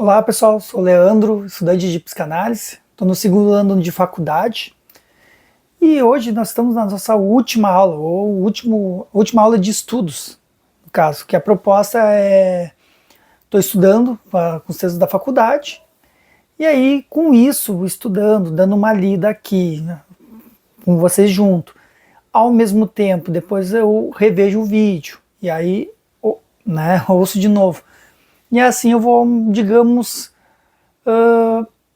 Olá pessoal, sou o Leandro, estudante de psicanálise, estou no segundo ano de faculdade e hoje nós estamos na nossa última aula, ou última aula de estudos, no caso, que a proposta é, estou estudando com os textos da faculdade e aí com isso, estudando, dando uma lida aqui, né, com vocês junto, ao mesmo tempo, depois eu revejo o vídeo e aí né, ouço de novo. E assim eu vou, digamos,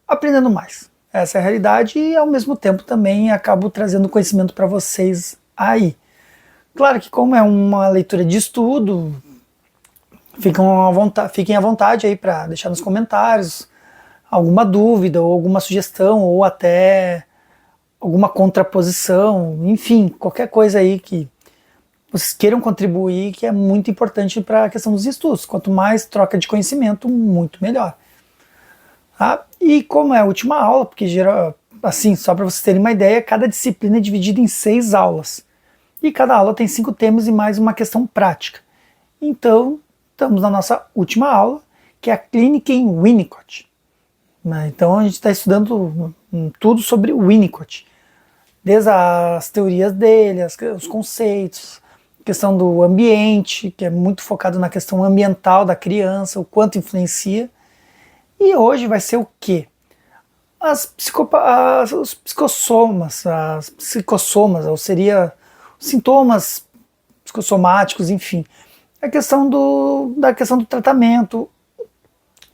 aprendendo mais. Essa é a realidade e ao mesmo tempo também acabo trazendo conhecimento para vocês aí. Claro que como é uma leitura de estudo, fiquem à vontade aí para deixar nos comentários alguma dúvida ou alguma sugestão ou até alguma contraposição, enfim, qualquer coisa aí que vocês queiram contribuir, que é muito importante para a questão dos estudos. Quanto mais troca de conhecimento, muito melhor. Tá? E como é a última aula, porque assim, só para vocês terem uma ideia, cada disciplina é dividida em 6 aulas. E cada aula tem 5 temas e mais uma questão prática. Então, estamos na nossa última aula, que é a clínica em Winnicott. Então a gente está estudando tudo sobre o Winnicott. Desde as teorias dele, os conceitos, a questão do ambiente, que é muito focado na questão ambiental da criança, o quanto influencia. E hoje vai ser o quê? Os psicossomas, ou seria os sintomas psicossomáticos, enfim. Da questão do tratamento,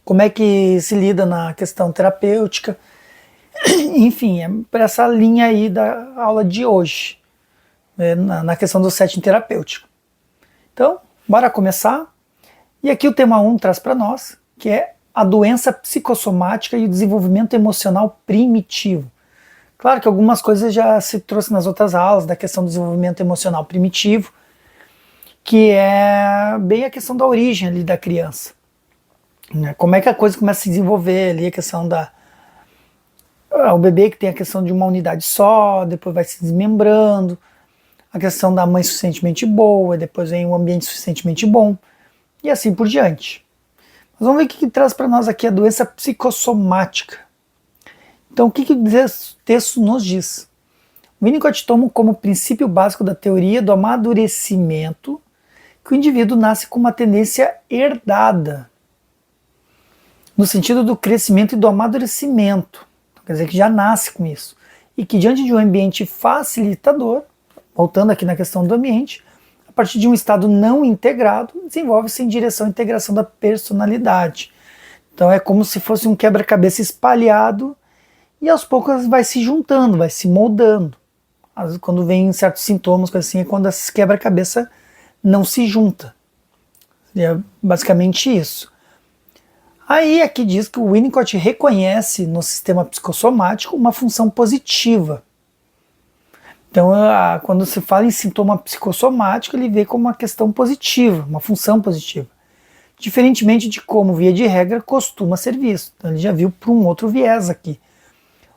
como é que se lida na questão terapêutica, enfim, é para essa linha aí da aula de hoje, né, na questão do setting terapêutico. Então, bora começar. E aqui o tema 1 traz para nós, que é a doença psicossomática e o desenvolvimento emocional primitivo. Claro que algumas coisas já se trouxe nas outras aulas da questão do desenvolvimento emocional primitivo, que é bem a questão da origem ali da criança. Como é que a coisa começa a se desenvolver ali, a questão o bebê que tem a questão de uma unidade só, depois vai se desmembrando, a questão da mãe suficientemente boa, depois vem um ambiente suficientemente bom, e assim por diante. Mas vamos ver o que traz para nós aqui a doença psicossomática. Então, o que o texto nos diz? Winnicott toma como princípio básico da teoria do amadurecimento que o indivíduo nasce com uma tendência herdada, no sentido do crescimento e do amadurecimento. Então, quer dizer que já nasce com isso. E que diante de um ambiente facilitador, voltando aqui na questão do ambiente, a partir de um estado não integrado, desenvolve-se em direção à integração da personalidade. Então é como se fosse um quebra-cabeça espalhado e aos poucos vai se juntando, vai se moldando. Quando vem certos sintomas, coisa assim, é quando esse quebra-cabeça não se junta. É basicamente isso. Aí aqui diz que o Winnicott reconhece no sistema psicossomático uma função positiva. Então, quando se fala em sintoma psicossomático, ele vê como uma questão positiva, uma função positiva. Diferentemente de como, via de regra, costuma ser visto. Então, ele já viu por um outro viés aqui.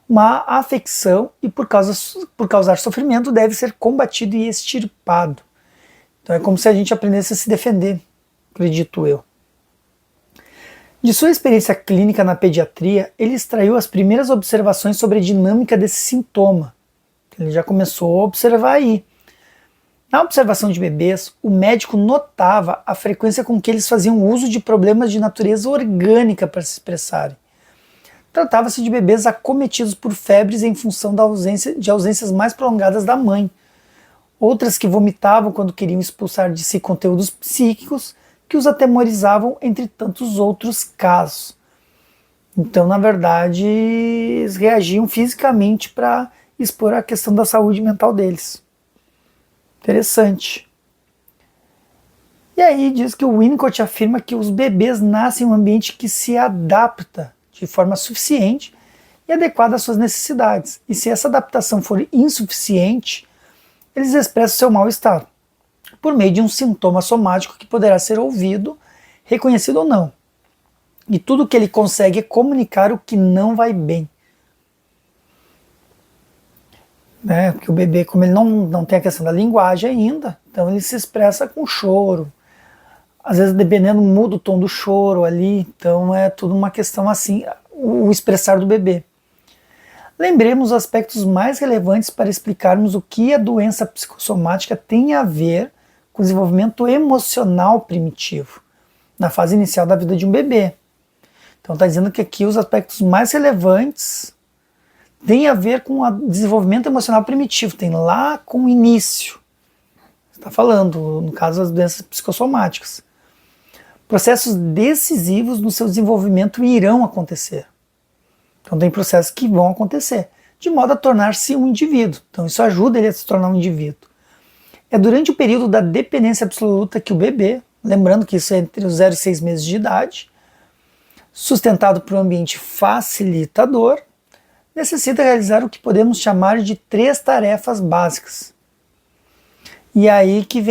Uma afecção e por causar sofrimento deve ser combatido e extirpado. Então é como se a gente aprendesse a se defender, acredito eu. De sua experiência clínica na pediatria, ele extraiu as primeiras observações sobre a dinâmica desse sintoma. Ele já começou a observar aí. Na observação de bebês, o médico notava a frequência com que eles faziam uso de problemas de natureza orgânica para se expressarem. Tratava-se de bebês acometidos por febres em função de ausências mais prolongadas da mãe. Outras que vomitavam quando queriam expulsar de si conteúdos psíquicos que os atemorizavam, entre tantos outros casos. Então, na verdade, eles reagiam fisicamente para expor a questão da saúde mental deles. Interessante. E aí diz que o Winnicott afirma que os bebês nascem em um ambiente que se adapta de forma suficiente e adequada às suas necessidades. E se essa adaptação for insuficiente, eles expressam seu mal-estar por meio de um sintoma somático que poderá ser ouvido, reconhecido ou não. E tudo que ele consegue é comunicar o que não vai bem. Porque o bebê, como ele não tem a questão da linguagem ainda, então ele se expressa com choro, Às vezes, dependendo, muda o tom do choro ali, então é tudo uma questão assim, o expressar do bebê. Lembremos os aspectos mais relevantes para explicarmos o que a doença psicossomática tem a ver com o desenvolvimento emocional primitivo, na fase inicial da vida de um bebê. Então está dizendo que aqui os aspectos mais relevantes têm a ver com o desenvolvimento emocional primitivo, tem lá com o início. Está falando, no caso das doenças psicossomáticas. Processos decisivos no seu desenvolvimento irão acontecer. Então tem processos que vão acontecer, de modo a tornar-se um indivíduo. Então isso ajuda ele a se tornar um indivíduo. É durante o período da dependência absoluta que o bebê, lembrando que isso é entre os 0 e 6 meses de idade, sustentado por um ambiente facilitador, necessita realizar o que podemos chamar de 3 tarefas básicas. E aí que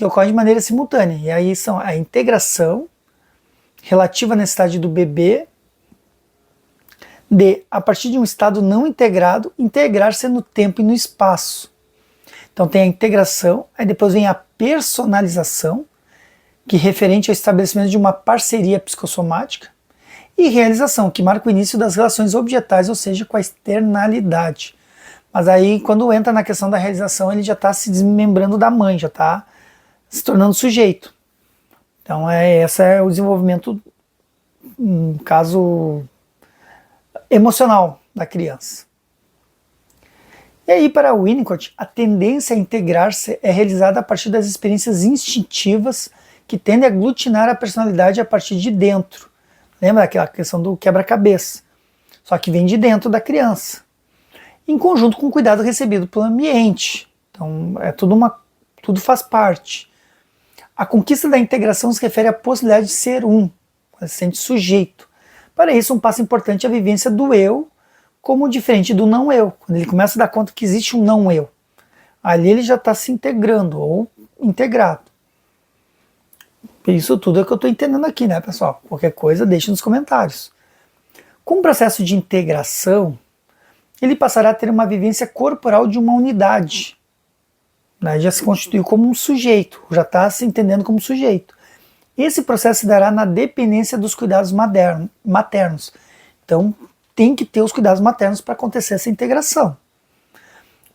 ocorre de maneira simultânea. E aí são a integração relativa à necessidade do bebê de, a partir de um estado não integrado, integrar-se no tempo e no espaço. Então tem a integração, aí depois vem a personalização, que é referente ao estabelecimento de uma parceria psicossomática, e realização, que marca o início das relações objetais, ou seja, com a externalidade. Mas aí, quando entra na questão da realização, ele já está se desmembrando da mãe, já está se tornando sujeito. Então, esse é o desenvolvimento, no caso, emocional da criança. E aí, para Winnicott, a tendência a integrar-se é realizada a partir das experiências instintivas que tendem a aglutinar a personalidade a partir de dentro. Lembra aquela questão do quebra-cabeça? Só que vem de dentro da criança, em conjunto com o cuidado recebido pelo ambiente. Então, tudo faz parte. A conquista da integração se refere à possibilidade de ser um, se sente sujeito. Para isso, um passo importante é a vivência do eu como diferente do não eu. Quando ele começa a dar conta que existe um não eu, ali ele já está se integrando ou integrado. Isso tudo é o que eu estou entendendo aqui, né, pessoal? Qualquer coisa, deixe nos comentários. Com o processo de integração, ele passará a ter uma vivência corporal de uma unidade. Né? Já se constituiu como um sujeito, já está se entendendo como sujeito. Esse processo se dará na dependência dos cuidados maternos. Então, tem que ter os cuidados maternos para acontecer essa integração.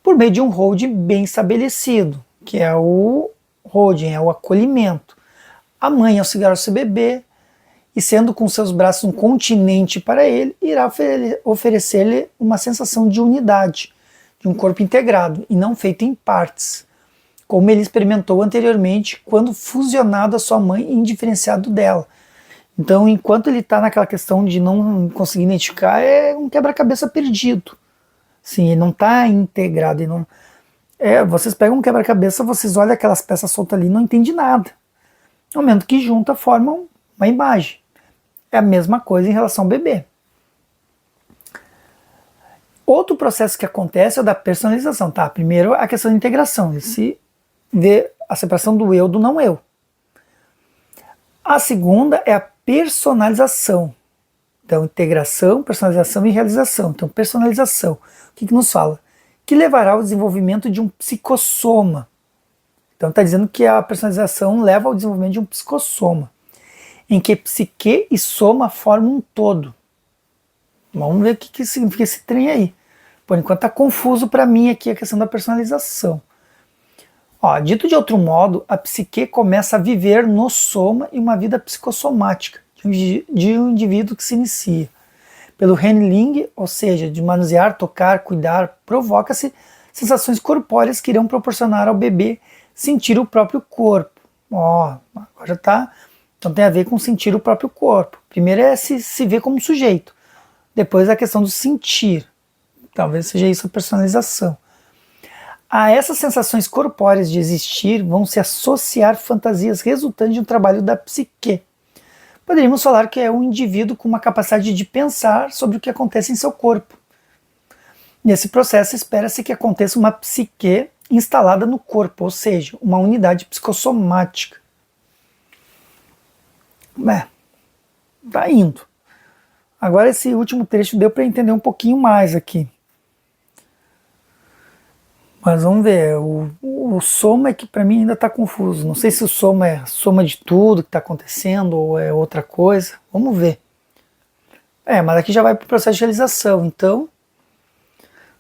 Por meio de um holding bem estabelecido, que é o holding, é o acolhimento. A mãe auxiliar o seu bebê, e sendo com seus braços um continente para ele, irá oferecer-lhe uma sensação de unidade, de um corpo integrado, e não feito em partes, como ele experimentou anteriormente quando fusionado à sua mãe e indiferenciado dela. Então, enquanto ele está naquela questão de não conseguir identificar, é um quebra-cabeça perdido. Sim, ele não está integrado. Ele não... vocês pegam um quebra-cabeça, vocês olham aquelas peças soltas ali e não entendem nada. No momento que junta, formam uma imagem. É a mesma coisa em relação ao bebê. Outro processo que acontece é o da personalização. Tá? Primeiro, a questão da integração. Ele se vê a separação do eu do não eu. A segunda é a personalização. Então, integração, personalização e realização. Então, personalização. O que nos fala? Que levará ao desenvolvimento de um psicossoma. Então, está dizendo que a personalização leva ao desenvolvimento de um psicossoma, em que psique e soma formam um todo. Vamos ver o que significa esse trem aí. Por enquanto está confuso para mim aqui a questão da personalização. Dito de outro modo, a psique começa a viver no soma e uma vida psicossomática de um indivíduo que se inicia. Pelo handling, ou seja, de manusear, tocar, cuidar, provoca-se sensações corpóreas que irão proporcionar ao bebê sentir o próprio corpo. Agora já tá. Então tem a ver com sentir o próprio corpo. Primeiro é se ver como sujeito. Depois a questão do sentir. Talvez seja isso a personalização. A essas sensações corpóreas de existir vão se associar fantasias resultantes de um trabalho da psique. Poderíamos falar que é um indivíduo com uma capacidade de pensar sobre o que acontece em seu corpo. Nesse processo, espera-se que aconteça uma psique instalada no corpo, ou seja, uma unidade psicossomática. Tá indo. Agora esse último trecho deu para entender um pouquinho mais aqui. Mas vamos ver, o o soma é que para mim ainda está confuso. Não sei se o soma é soma de tudo que está acontecendo ou é outra coisa. Vamos ver. Mas aqui já vai para o processo de realização. Então,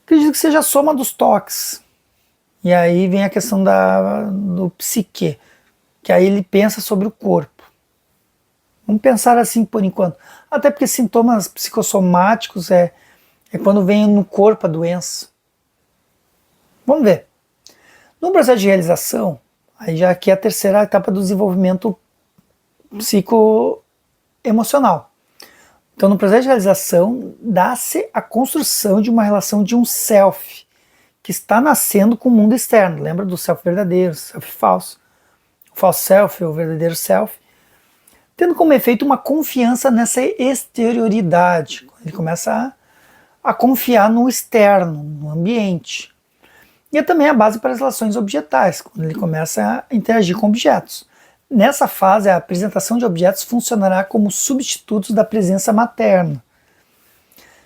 acredito que seja a soma dos toques. E aí vem a questão do psique, que aí ele pensa sobre o corpo. Vamos pensar assim por enquanto. Até porque sintomas psicossomáticos é quando vem no corpo a doença. Vamos ver. No processo de realização, aí já aqui é a terceira etapa do desenvolvimento psicoemocional. Então, no processo de realização, dá-se a construção de uma relação de um self, que está nascendo com o mundo externo. Lembra do self verdadeiro, self falso. O false self, o verdadeiro self. Tendo como efeito uma confiança nessa exterioridade. Ele começa a confiar no externo, no ambiente. E é também a base para as relações objetais, quando ele começa a interagir com objetos. Nessa fase, a apresentação de objetos funcionará como substitutos da presença materna.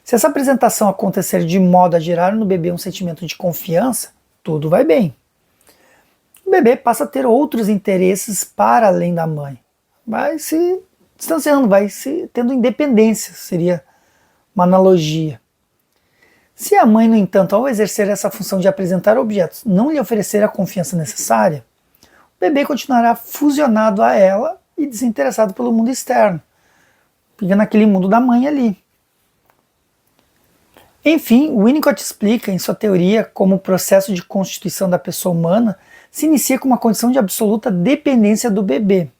Se essa apresentação acontecer de modo a gerar no bebê um sentimento de confiança, tudo vai bem. O bebê passa a ter outros interesses para além da mãe. Vai se distanciando, vai se tendo independência, seria uma analogia. Se a mãe, no entanto, ao exercer essa função de apresentar objetos, não lhe oferecer a confiança necessária, o bebê continuará fusionado a ela e desinteressado pelo mundo externo, fica naquele mundo da mãe ali. Enfim, Winnicott explica em sua teoria como o processo de constituição da pessoa humana se inicia com uma condição de absoluta dependência do bebê.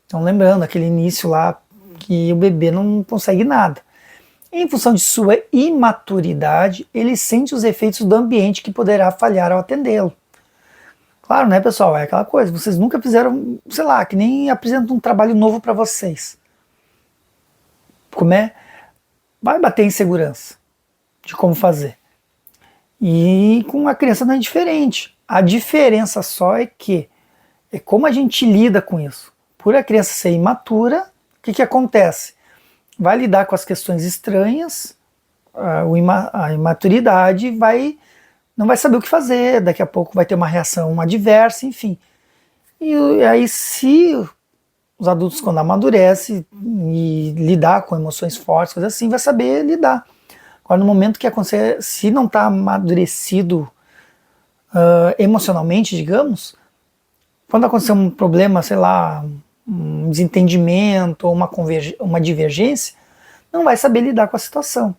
Então, lembrando aquele início lá que o bebê não consegue nada. Em função de sua imaturidade, ele sente os efeitos do ambiente que poderá falhar ao atendê-lo. Claro, né, pessoal? É aquela coisa, vocês nunca fizeram, sei lá, que nem apresentam um trabalho novo para vocês. Como é? Vai bater insegurança de como fazer. E com a criança não é diferente. A diferença só é que é como a gente lida com isso. Por a criança ser imatura, o que acontece? Vai lidar com as questões estranhas, a imaturidade não vai saber o que fazer, daqui a pouco vai ter uma reação adversa, enfim. E aí, se os adultos, quando amadurecem e lidar com emoções fortes, coisas assim, vai saber lidar. Agora, no momento que acontecer, se não está amadurecido emocionalmente, digamos, quando acontecer um problema, sei lá, um desentendimento ou uma divergência, não vai saber lidar com a situação.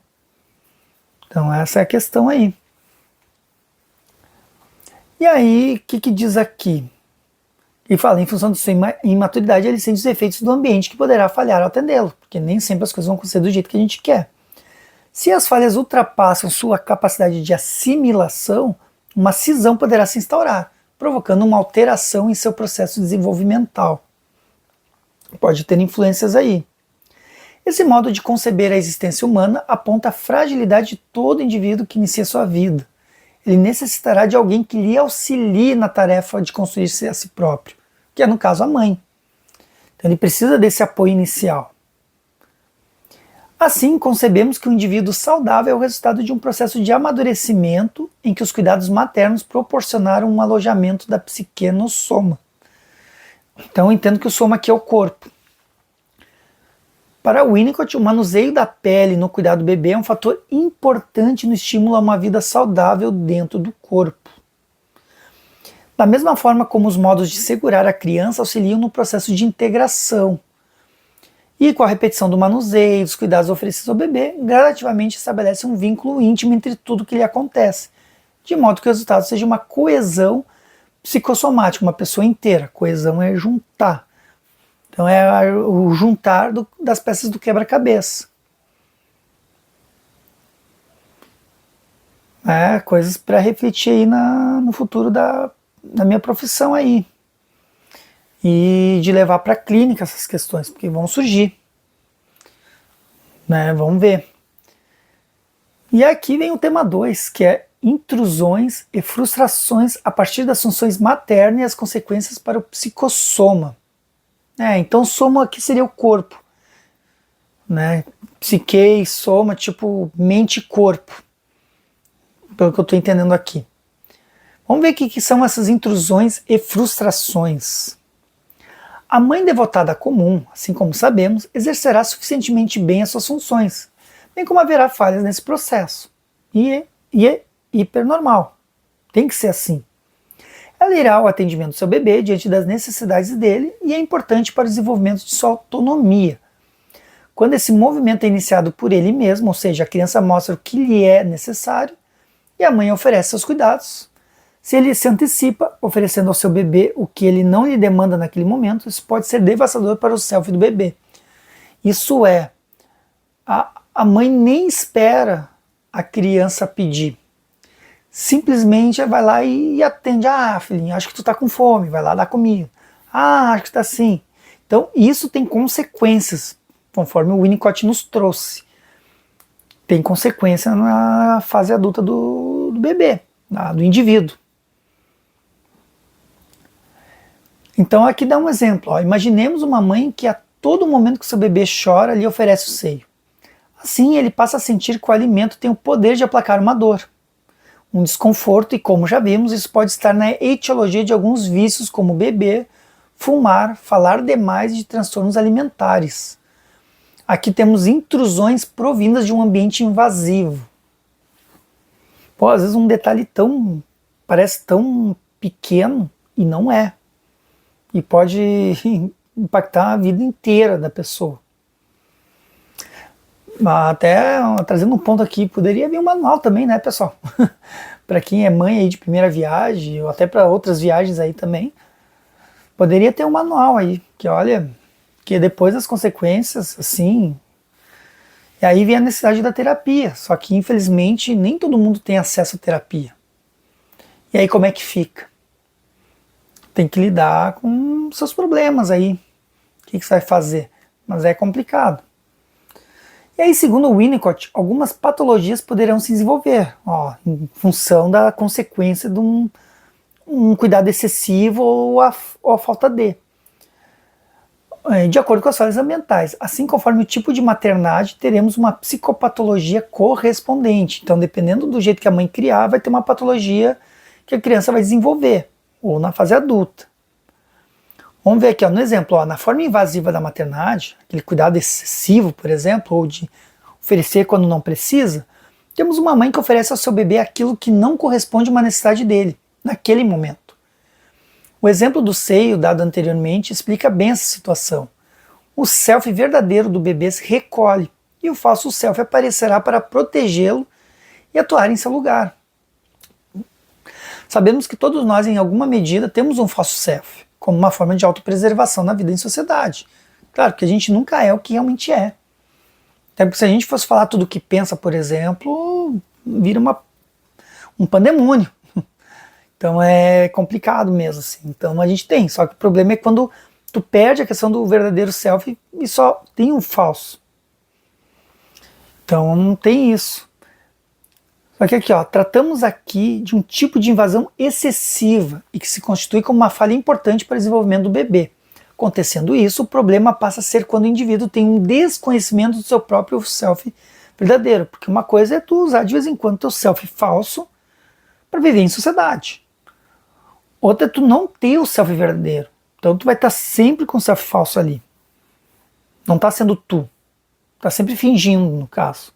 Então essa é a questão aí. E aí, o que diz aqui? Ele fala, em função de sua imaturidade, ele sente os efeitos do ambiente que poderá falhar ao atendê-lo, porque nem sempre as coisas vão acontecer do jeito que a gente quer. Se as falhas ultrapassam sua capacidade de assimilação, uma cisão poderá se instaurar, provocando uma alteração em seu processo desenvolvimental. Pode ter influências aí. Esse modo de conceber a existência humana aponta a fragilidade de todo indivíduo que inicia sua vida. Ele necessitará de alguém que lhe auxilie na tarefa de construir-se a si próprio, que é, no caso, a mãe. Então ele precisa desse apoio inicial. Assim, concebemos que o indivíduo saudável é o resultado de um processo de amadurecimento em que os cuidados maternos proporcionaram um alojamento da psique no soma. Então eu entendo que o soma aqui é o corpo. Para Winnicott, o manuseio da pele no cuidado do bebê é um fator importante no estímulo a uma vida saudável dentro do corpo. Da mesma forma como os modos de segurar a criança auxiliam no processo de integração. E com a repetição do manuseio, dos cuidados oferecidos ao bebê, gradativamente estabelece um vínculo íntimo entre tudo que lhe acontece, de modo que o resultado seja uma coesão psicossomática, uma pessoa inteira. Coesão é juntar. Então é o juntar das peças do quebra-cabeça. Coisas para refletir aí no futuro da minha profissão aí. E de levar para a clínica essas questões, porque vão surgir. Vamos ver. E aqui vem o tema 2, que é intrusões e frustrações a partir das funções maternas e as consequências para o psicossoma. Então soma aqui seria o corpo. Psique e soma, tipo mente e corpo. Pelo que eu estou entendendo aqui. Vamos ver o que são essas intrusões e frustrações. A mãe devotada comum, assim como sabemos, exercerá suficientemente bem as suas funções, bem como haverá falhas nesse processo. E é hipernormal. Tem que ser assim. Ela irá ao atendimento do seu bebê diante das necessidades dele e é importante para o desenvolvimento de sua autonomia. Quando esse movimento é iniciado por ele mesmo, ou seja, a criança mostra o que lhe é necessário e a mãe oferece seus cuidados. Se ele se antecipa, oferecendo ao seu bebê o que ele não lhe demanda naquele momento, isso pode ser devastador para o self do bebê. Isso é, a mãe nem espera a criança pedir. Simplesmente vai lá e atende. Ah, filhinho, acho que tu tá com fome, vai lá dar comida. Ah, acho que tá assim. Então, isso tem consequências, conforme o Winnicott nos trouxe. Tem consequência na fase adulta do bebê, do indivíduo. Então aqui dá um exemplo. Ó. Imaginemos uma mãe que a todo momento que seu bebê chora, lhe oferece o seio. Assim, ele passa a sentir que o alimento tem o poder de aplacar uma dor, um desconforto, e como já vimos, isso pode estar na etiologia de alguns vícios, como beber, fumar, falar demais e de transtornos alimentares. Aqui temos intrusões provindas de um ambiente invasivo. Pô, às vezes um detalhe parece tão pequeno e não é. E pode impactar a vida inteira da pessoa. Até trazendo um ponto aqui, poderia vir um manual também, né, pessoal? Para quem é mãe aí de primeira viagem, ou até para outras viagens aí também, poderia ter um manual aí, que olha, que depois das consequências, assim, e aí vem a necessidade da terapia, só que infelizmente nem todo mundo tem acesso à terapia. E aí como é que fica? Tem que lidar com seus problemas aí. O que você vai fazer? Mas é complicado. E aí, segundo o Winnicott, algumas patologias poderão se desenvolver, em função da consequência de um cuidado excessivo ou a falta de acordo com as falhas ambientais. Assim, conforme o tipo de maternagem, teremos uma psicopatologia correspondente. Então, dependendo do jeito que a mãe criar, vai ter uma patologia que a criança vai desenvolver, ou na fase adulta. Vamos ver aqui, no exemplo, na forma invasiva da maternagem, aquele cuidado excessivo, por exemplo, ou de oferecer quando não precisa, temos uma mãe que oferece ao seu bebê aquilo que não corresponde a uma necessidade dele, naquele momento. O exemplo do seio dado anteriormente explica bem essa situação. O self verdadeiro do bebê se recolhe e o falso self aparecerá para protegê-lo e atuar em seu lugar. Sabemos que todos nós, em alguma medida, temos um falso self, como uma forma de autopreservação na vida em sociedade. Claro que a gente nunca é o que realmente é. Até porque se a gente fosse falar tudo o que pensa, por exemplo, vira um pandemônio. Então é complicado mesmo, assim. Então a gente tem, só que o problema é quando tu perde a questão do verdadeiro self e só tem um falso. Então não tem isso. Só que aqui, tratamos aqui de um tipo de invasão excessiva e que se constitui como uma falha importante para o desenvolvimento do bebê. Acontecendo isso, o problema passa a ser quando o indivíduo tem um desconhecimento do seu próprio self verdadeiro, porque uma coisa é tu usar de vez em quando teu self falso para viver em sociedade. Outra é tu não ter o self verdadeiro. Então tu vai estar sempre com o self falso ali. Não está sendo tu. Está sempre fingindo, no caso.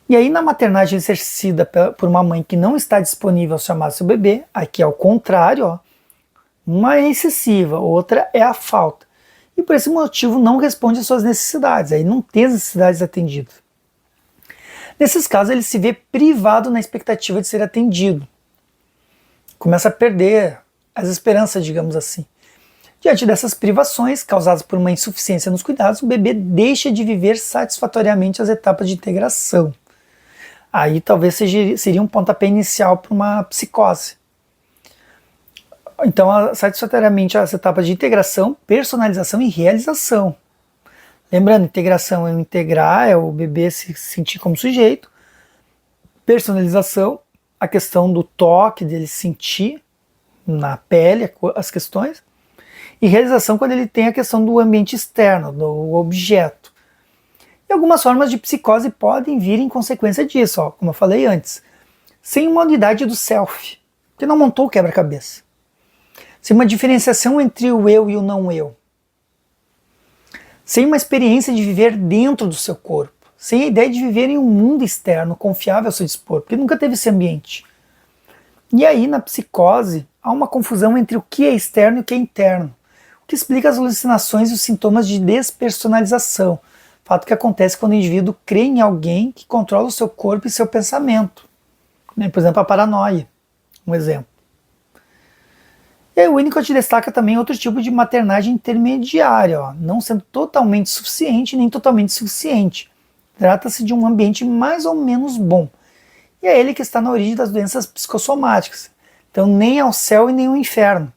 E aí na maternagem exercida por uma mãe que não está disponível a chamar seu bebê, aqui é o contrário, uma é excessiva, outra é a falta. E por esse motivo não responde às suas necessidades, aí não tem as necessidades atendidas. Nesses casos ele se vê privado na expectativa de ser atendido. Começa a perder as esperanças, digamos assim. Diante dessas privações causadas por uma insuficiência nos cuidados, o bebê deixa de viver satisfatoriamente as etapas de integração. Aí talvez seria um pontapé inicial para uma psicose. Então, satisfatoriamente as etapas de integração, personalização e realização. Lembrando, integração é o integrar, é o bebê se sentir como sujeito. Personalização, a questão do toque, dele sentir na pele as questões. E realização, quando ele tem a questão do ambiente externo, do objeto. E algumas formas de psicose podem vir em consequência disso, como eu falei antes. Sem uma unidade do self. porque não montou o quebra-cabeça. Sem uma diferenciação entre o eu e o não eu. Sem uma experiência de viver dentro do seu corpo. Sem a ideia de viver em um mundo externo, confiável ao seu dispor, porque nunca teve esse ambiente. E aí, na psicose, há uma confusão entre o que é externo e o que é interno, o que explica as alucinações e os sintomas de despersonalização, fato que acontece quando o indivíduo crê em alguém que controla o seu corpo e seu pensamento. Por exemplo, a paranoia, um exemplo. E aí o Winnicott destaca também outro tipo de maternagem intermediária, não sendo totalmente suficiente nem totalmente suficiente. Trata-se de um ambiente mais ou menos bom. E é ele que está na origem das doenças psicossomáticas. Então nem ao céu e nem ao inferno.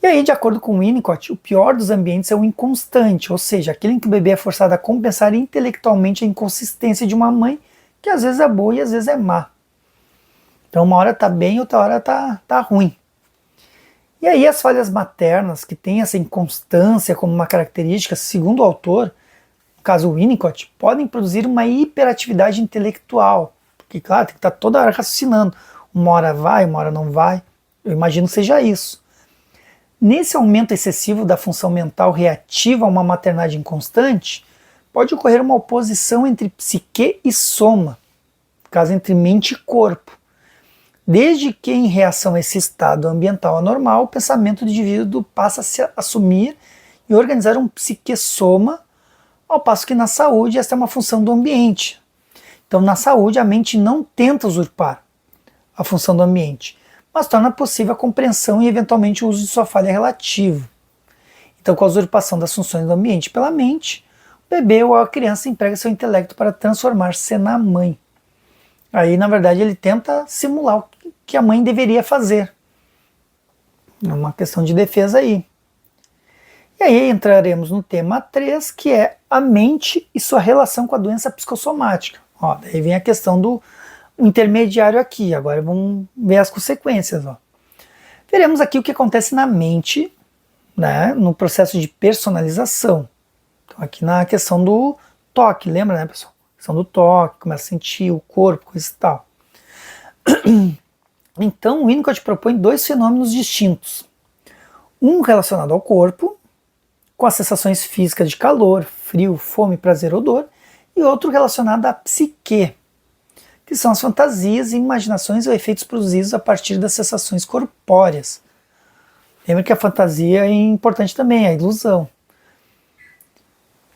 E aí, de acordo com Winnicott, o pior dos ambientes é o inconstante, ou seja, aquele em que o bebê é forçado a compensar intelectualmente a inconsistência de uma mãe, que às vezes é boa e às vezes é má. Então uma hora está bem, outra hora está ruim. E aí as falhas maternas, que têm essa inconstância como uma característica, segundo o autor, no caso Winnicott, podem produzir uma hiperatividade intelectual. Porque, claro, tem que estar toda hora raciocinando. Uma hora vai, uma hora não vai. Eu imagino que seja isso. Nesse aumento excessivo da função mental reativa a uma maternagem constante, pode ocorrer uma oposição entre psique e soma, no caso entre mente e corpo. Desde que, em reação a esse estado ambiental anormal, o pensamento do indivíduo passa a se assumir e organizar um psique-soma, ao passo que na saúde esta é uma função do ambiente. Então, na saúde, a mente não tenta usurpar a função do ambiente, mas torna possível a compreensão e, eventualmente, o uso de sua falha relativa. Então, com a usurpação das funções do ambiente pela mente, o bebê ou a criança emprega seu intelecto para transformar-se na mãe. Aí, na verdade, ele tenta simular o que a mãe deveria fazer. É uma questão de defesa aí. E aí entraremos no tema 3, que é a mente e sua relação com a doença psicossomática. Daí vem a questão do intermediário aqui. Agora vamos ver as consequências. Veremos aqui o que acontece na mente, né, no processo de personalização. Então, aqui na questão do toque, lembra, né, pessoal? A questão do toque, começa a sentir o corpo, coisa e tal. Então, o Winnicott propõe dois fenômenos distintos. Um relacionado ao corpo, com as sensações físicas de calor, frio, fome, prazer, odor, e outro relacionado à psique, que são as fantasias, imaginações ou efeitos produzidos a partir das sensações corpóreas. Lembra que a fantasia é importante também, a ilusão.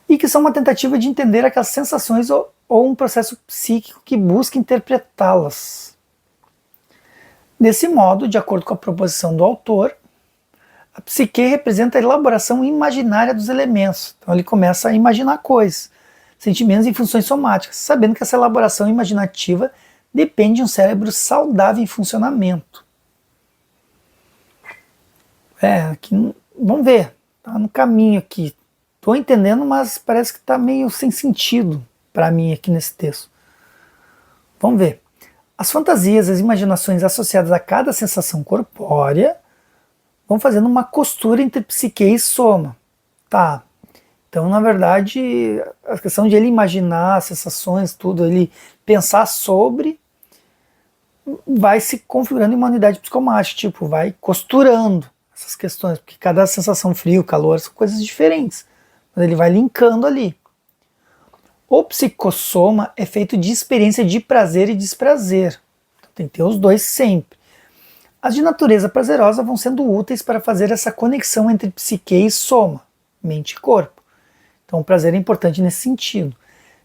E que são uma tentativa de entender aquelas sensações ou um processo psíquico que busca interpretá-las. Desse modo, de acordo com a proposição do autor, a psique representa a elaboração imaginária dos elementos. Então ele começa a imaginar coisas, sentimentos e funções somáticas, sabendo que essa elaboração imaginativa depende de um cérebro saudável em funcionamento. Aqui, vamos ver, tá no caminho aqui. Estou entendendo, mas parece que está meio sem sentido para mim aqui nesse texto. Vamos ver. As fantasias, as imaginações associadas a cada sensação corpórea vão fazendo uma costura entre psique e soma. Tá. Então, na verdade, a questão de ele imaginar as sensações, tudo, ele pensar sobre, vai se configurando em uma unidade psicomática, tipo, vai costurando essas questões, porque cada sensação frio, calor, são coisas diferentes. Mas ele vai linkando ali. O psicossoma é feito de experiência de prazer e desprazer. Então, tem que ter os dois sempre. As de natureza prazerosa vão sendo úteis para fazer essa conexão entre psique e soma, mente e corpo. Então o prazer é importante nesse sentido.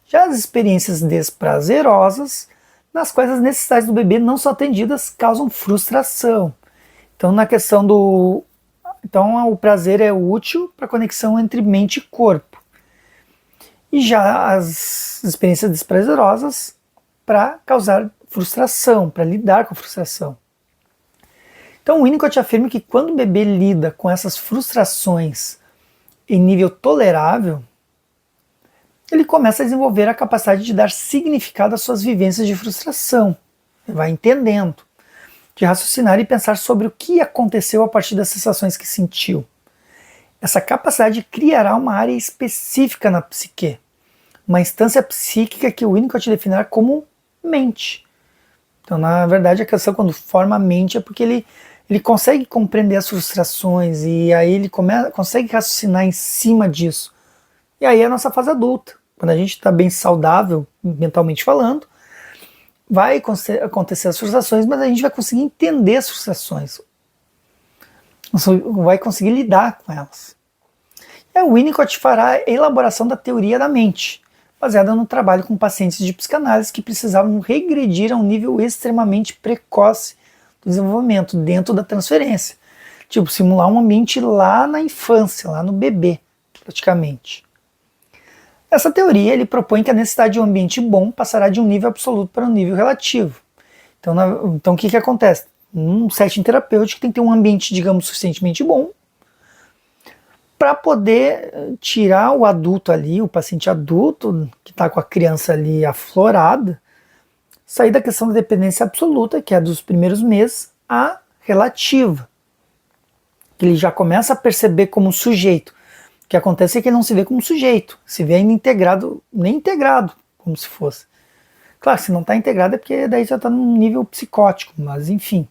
Já as experiências desprazerosas, nas quais as necessidades do bebê não são atendidas, causam frustração. Então na questão do... Então o prazer é útil para a conexão entre mente e corpo. E já as experiências desprazerosas para causar frustração, para lidar com a frustração. Então o Winnicott afirma que quando o bebê lida com essas frustrações em nível tolerável, ele começa a desenvolver a capacidade de dar significado às suas vivências de frustração. Ele vai entendendo, de raciocinar e pensar sobre o que aconteceu a partir das sensações que sentiu. Essa capacidade criará uma área específica na psique, uma instância psíquica que o Winnicott definirá como mente. Então, na verdade, a questão quando forma a mente é porque ele consegue compreender as frustrações e aí ele consegue raciocinar em cima disso. E aí é a nossa fase adulta. Quando a gente está bem saudável, mentalmente falando, vai acontecer as frustrações, mas a gente vai conseguir entender as frustrações. Vai conseguir lidar com elas. O Winnicott fará a elaboração da teoria da mente, baseada no trabalho com pacientes de psicanálise que precisavam regredir a um nível extremamente precoce do desenvolvimento dentro da transferência. Tipo, simular um ambiente lá na infância, lá no bebê, praticamente. Essa teoria ele propõe que a necessidade de um ambiente bom passará de um nível absoluto para um nível relativo. Então o que acontece? Num setting terapêutico tem que ter um ambiente, digamos, suficientemente bom para poder tirar o adulto ali, o paciente adulto que está com a criança ali aflorada, sair da questão da dependência absoluta, que é a dos primeiros meses, a relativa. Ele já começa a perceber como sujeito. O que acontece é que ele não se vê como sujeito, se vê ainda integrado, nem integrado, como se fosse. Claro, se não está integrado é porque daí já está num nível psicótico, mas enfim.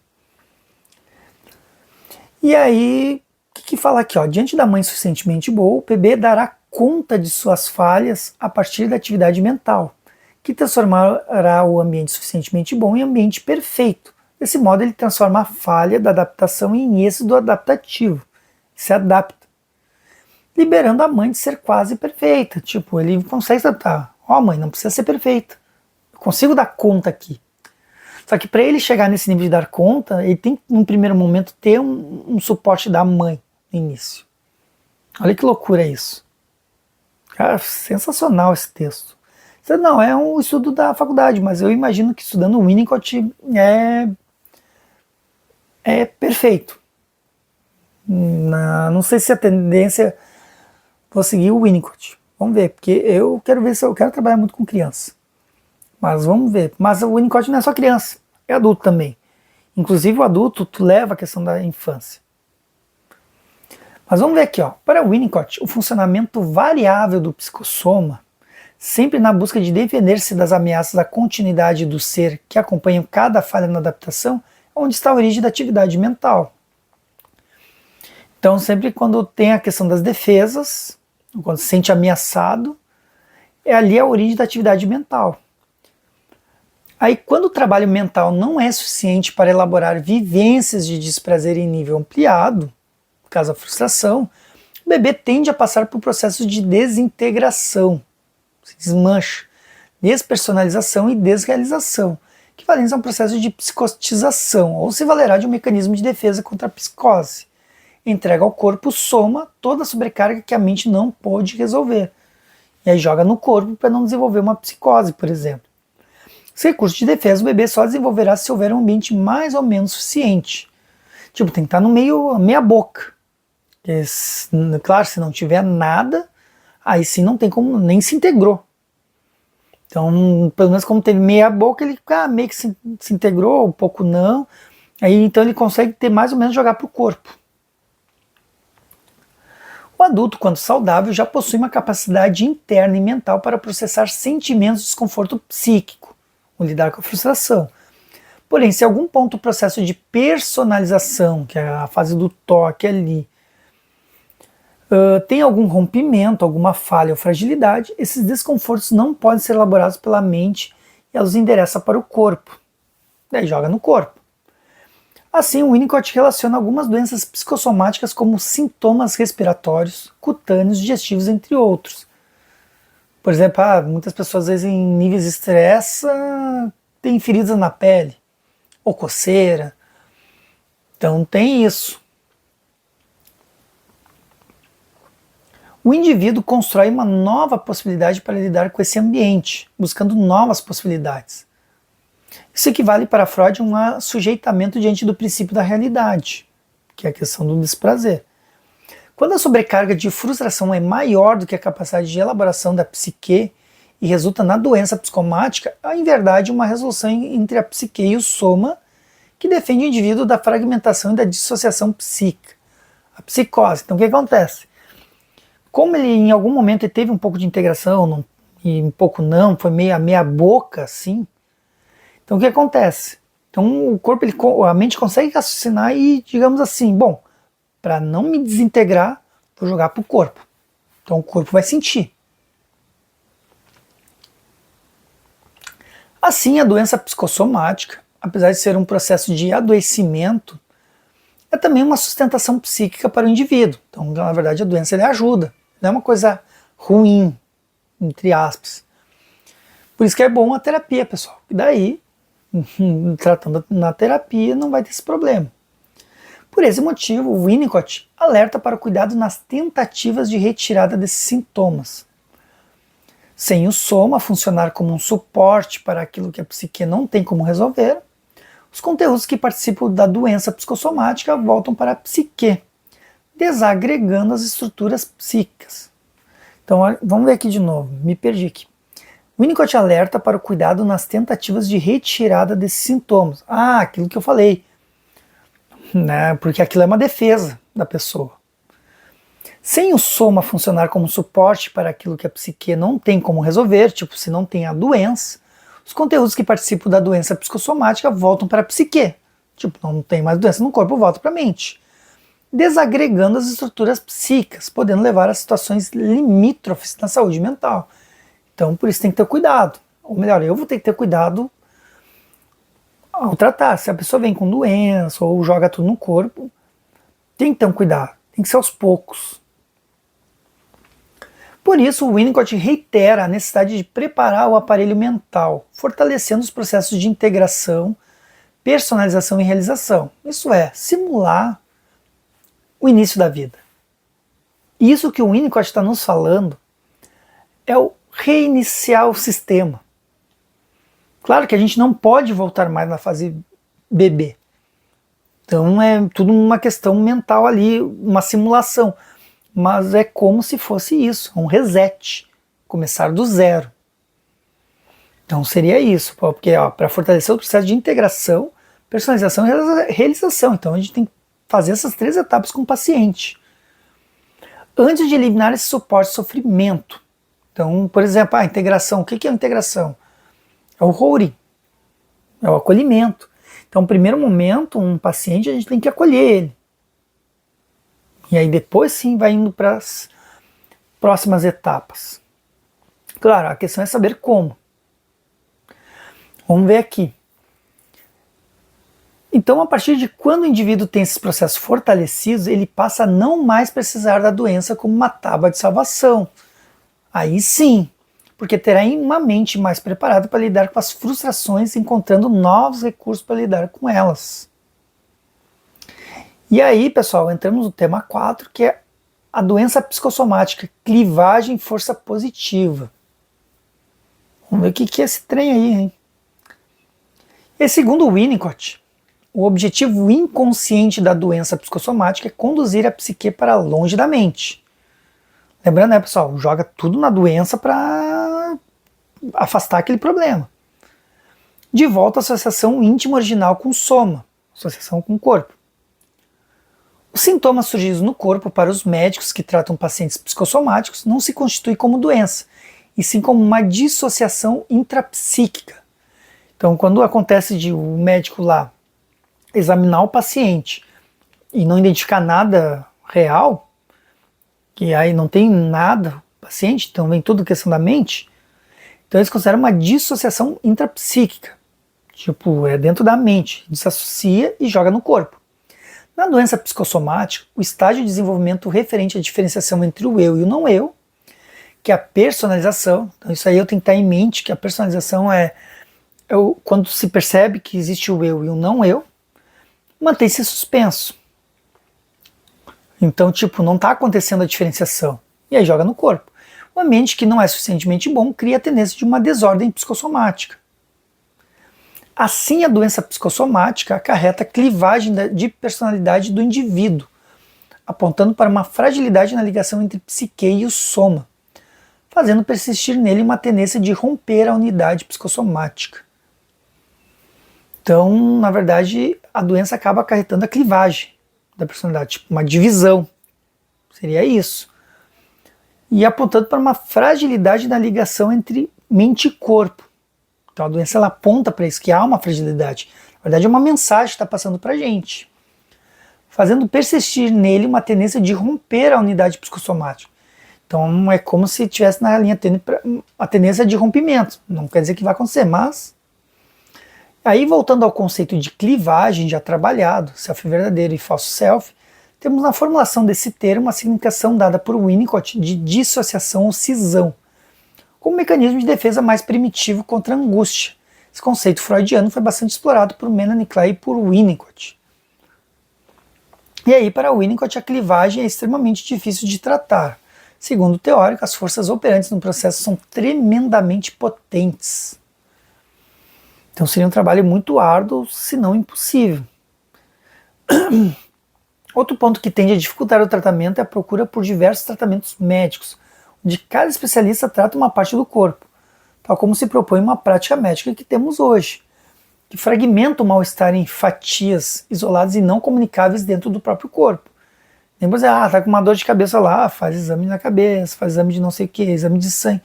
E aí, o que fala aqui? Diante da mãe suficientemente boa, o bebê dará conta de suas falhas a partir da atividade mental, que transformará o ambiente suficientemente bom em ambiente perfeito. Desse modo, ele transforma a falha da adaptação em êxito adaptativo. Se adapta, liberando a mãe de ser quase perfeita. Tipo, ele consegue se adaptar. Mãe, não precisa ser perfeita. Eu consigo dar conta aqui. Só que para ele chegar nesse nível de dar conta, ele tem que, num primeiro momento, ter um suporte da mãe no início. Olha que loucura isso. Cara, sensacional esse texto. Não, é um estudo da faculdade, mas eu imagino que estudando o Winnicott é perfeito. Não sei se a tendência vou seguir o Winnicott. Vamos ver, porque eu quero ver se eu quero trabalhar muito com criança. Mas vamos ver. Mas o Winnicott não é só criança, é adulto também. Inclusive o adulto tu leva a questão da infância. Mas vamos ver aqui, para o Winnicott, o funcionamento variável do psicossoma, sempre na busca de defender-se das ameaças à continuidade do ser que acompanham cada falha na adaptação, é onde está a origem da atividade mental. Então sempre quando tem a questão das defesas, quando se sente ameaçado, é ali a origem da atividade mental. Aí quando o trabalho mental não é suficiente para elaborar vivências de desprazer em nível ampliado, no caso a frustração, o bebê tende a passar por processos de desintegração, se desmancha, despersonalização e desrealização, equivalentes a um processo de psicotização, ou se valerá de um mecanismo de defesa contra a psicose. Entrega ao corpo o soma toda a sobrecarga que a mente não pôde resolver. E aí joga no corpo para não desenvolver uma psicose, por exemplo. Esse recurso de defesa o bebê só desenvolverá se houver um ambiente mais ou menos suficiente. Tipo, tem que estar no meia boca. Claro, se não tiver nada, aí sim não tem como, nem se integrou. Então, pelo menos como teve meia boca, ele meio que se integrou, um pouco não. Aí então ele consegue ter mais ou menos jogar para o corpo. O adulto, quando saudável, já possui uma capacidade interna e mental para processar sentimentos de desconforto psíquico, ou lidar com a frustração. Porém, se algum ponto o processo de personalização, que é a fase do toque ali, tem algum rompimento, alguma falha ou fragilidade, esses desconfortos não podem ser elaborados pela mente e elas endereçam para o corpo. Daí joga no corpo. Assim, o Winnicott relaciona algumas doenças psicossomáticas como sintomas respiratórios, cutâneos, digestivos, entre outros. Por exemplo, muitas pessoas às vezes em níveis de estresse têm feridas na pele, ou coceira. Então tem isso. O indivíduo constrói uma nova possibilidade para lidar com esse ambiente, buscando novas possibilidades. Isso equivale para Freud a um sujeitamento diante do princípio da realidade, que é a questão do desprazer. Quando a sobrecarga de frustração é maior do que a capacidade de elaboração da psique e resulta na doença psicomática, há em verdade uma resolução entre a psique e o soma que defende o indivíduo da fragmentação e da dissociação psíquica, a psicose. Então o que acontece? Como ele em algum momento ele teve um pouco de integração e um pouco não, foi meia boca assim, então o que acontece? Então o corpo, a mente consegue raciocinar e, digamos assim, bom, para não me desintegrar, vou jogar para o corpo. Então o corpo vai sentir. Assim, a doença psicossomática, apesar de ser um processo de adoecimento, é também uma sustentação psíquica para o indivíduo. Então, na verdade, a doença ele ajuda. Não é uma coisa ruim, entre aspas. Por isso que é bom a terapia, pessoal. E daí, tratando na terapia, não vai ter esse problema. Por esse motivo, o Winnicott alerta para o cuidado nas tentativas de retirada desses sintomas. Sem o soma funcionar como um suporte para aquilo que a psique não tem como resolver, os conteúdos que participam da doença psicossomática voltam para a psique, desagregando as estruturas psíquicas. Então, vamos ver aqui de novo, me perdi aqui. Winnicott alerta para o cuidado nas tentativas de retirada desses sintomas. Aquilo que eu falei, né? Porque aquilo é uma defesa da pessoa. Sem o soma funcionar como suporte para aquilo que a psique não tem como resolver, tipo, se não tem a doença, os conteúdos que participam da doença psicossomática voltam para a psique. Tipo, não tem mais doença no corpo, volta para a mente. Desagregando as estruturas psíquicas, podendo levar a situações limítrofes na saúde mental. Então, por isso tem que ter cuidado. Ou melhor, eu vou ter que ter cuidado ao tratar. Se a pessoa vem com doença ou joga tudo no corpo, tem que ter um cuidado. Tem que ser aos poucos. Por isso, o Winnicott reitera a necessidade de preparar o aparelho mental, fortalecendo os processos de integração, personalização e realização. Isso é, simular o início da vida. Isso que o Winnicott está nos falando é o reiniciar o sistema. Claro que a gente não pode voltar mais na fase bebê. Então é tudo uma questão mental ali, uma simulação. Mas é como se fosse isso, um reset, começar do zero. Então seria isso, porque para fortalecer o processo de integração, personalização e realização. Então a gente tem que fazer essas 3 etapas com o paciente. Antes de eliminar esse suporte de sofrimento. Então, por exemplo, a integração. O que é a integração? É o holding, é o acolhimento. Então, no primeiro momento, um paciente, a gente tem que acolher ele. E aí depois sim vai indo para as próximas etapas. Claro, a questão é saber como. Vamos ver aqui. Então, a partir de quando o indivíduo tem esses processos fortalecidos, ele passa a não mais precisar da doença como uma tábua de salvação. Aí sim, porque terá uma mente mais preparada para lidar com as frustrações, encontrando novos recursos para lidar com elas. E aí, pessoal, entramos no tema 4, que é a doença psicossomática, clivagem força positiva. Vamos ver o que é esse trem aí, hein? E segundo Winnicott, o objetivo inconsciente da doença psicossomática é conduzir a psique para longe da mente. Lembrando, né, pessoal, joga tudo na doença para afastar aquele problema. De volta à associação íntima original com o soma, associação com o corpo. Os sintomas surgidos no corpo para os médicos que tratam pacientes psicossomáticos não se constituem como doença, e sim como uma dissociação intrapsíquica. Então, quando acontece de o médico lá examinar o paciente e não identificar nada real, que aí não tem nada paciente, então vem tudo questão da mente, então eles consideram uma dissociação intrapsíquica. Tipo, é dentro da mente, desassocia e joga no corpo. Na doença psicossomática, o estágio de desenvolvimento referente à diferenciação entre o eu e o não eu, que é a personalização, então isso aí eu tenho que estar em mente, que a personalização é quando se percebe que existe o eu e o não eu, mantém-se suspenso. Então, tipo, não está acontecendo a diferenciação, e aí joga no corpo. O ambiente que não é suficientemente bom cria a tendência de uma desordem psicossomática. Assim, a doença psicossomática acarreta clivagem de personalidade do indivíduo, apontando para uma fragilidade na ligação entre psique e o soma, fazendo persistir nele uma tendência de romper a unidade psicossomática. Então, na verdade, a doença acaba acarretando a clivagem da personalidade, tipo uma divisão, seria isso. E apontando para uma fragilidade na ligação entre mente e corpo. Então a doença ela aponta para isso, que há uma fragilidade. Na verdade, é uma mensagem que está passando para a gente, fazendo persistir nele uma tendência de romper a unidade psicossomática. Então é como se estivesse na linha tênue a tendência de rompimento. Não quer dizer que vai acontecer, mas... Aí, voltando ao conceito de clivagem já trabalhado, self verdadeiro e falso self, temos na formulação desse termo a significação dada por Winnicott de dissociação ou cisão, como mecanismo de defesa mais primitivo contra a angústia. Esse conceito freudiano foi bastante explorado por Melanie Klein e por Winnicott. E aí, para Winnicott, a clivagem é extremamente difícil de tratar. Segundo o teórico, as forças operantes no processo são tremendamente potentes. Então seria um trabalho muito árduo, se não impossível. Outro ponto que tende a dificultar o tratamento é a procura por diversos tratamentos médicos, onde cada especialista trata uma parte do corpo, tal como se propõe uma prática médica que temos hoje, que fragmenta o mal-estar em fatias isoladas e não comunicáveis dentro do próprio corpo. Lembra dizer, tá com uma dor de cabeça lá, faz exame na cabeça, faz exame de não sei o que, exame de sangue.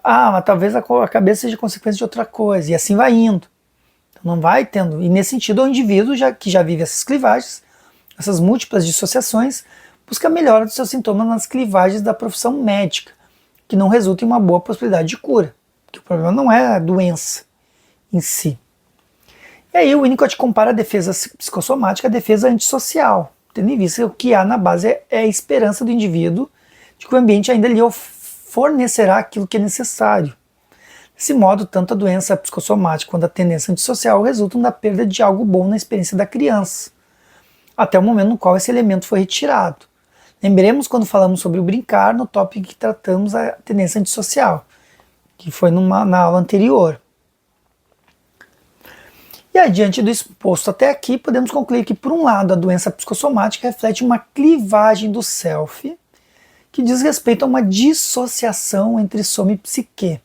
Mas talvez a cabeça seja consequência de outra coisa, e assim vai indo. Então não vai tendo. E nesse sentido, o indivíduo que já vive essas clivagens, essas múltiplas dissociações, busca a melhora dos seus sintomas nas clivagens da profissão médica, que não resulta em uma boa possibilidade de cura. Porque o problema não é a doença em si. E aí o Winnicott compara a defesa psicossomática à defesa antissocial, tendo em vista que o que há na base é a esperança do indivíduo de que o ambiente ainda lhe fornecerá aquilo que é necessário. Desse modo, tanto a doença psicossomática quanto a tendência antissocial resultam da perda de algo bom na experiência da criança, até o momento no qual esse elemento foi retirado. Lembremos quando falamos sobre o brincar, no tópico que tratamos a tendência antissocial, que foi na aula anterior. E adiante do exposto até aqui, podemos concluir que, por um lado, a doença psicossomática reflete uma clivagem do self, que diz respeito a uma dissociação entre soma e psique.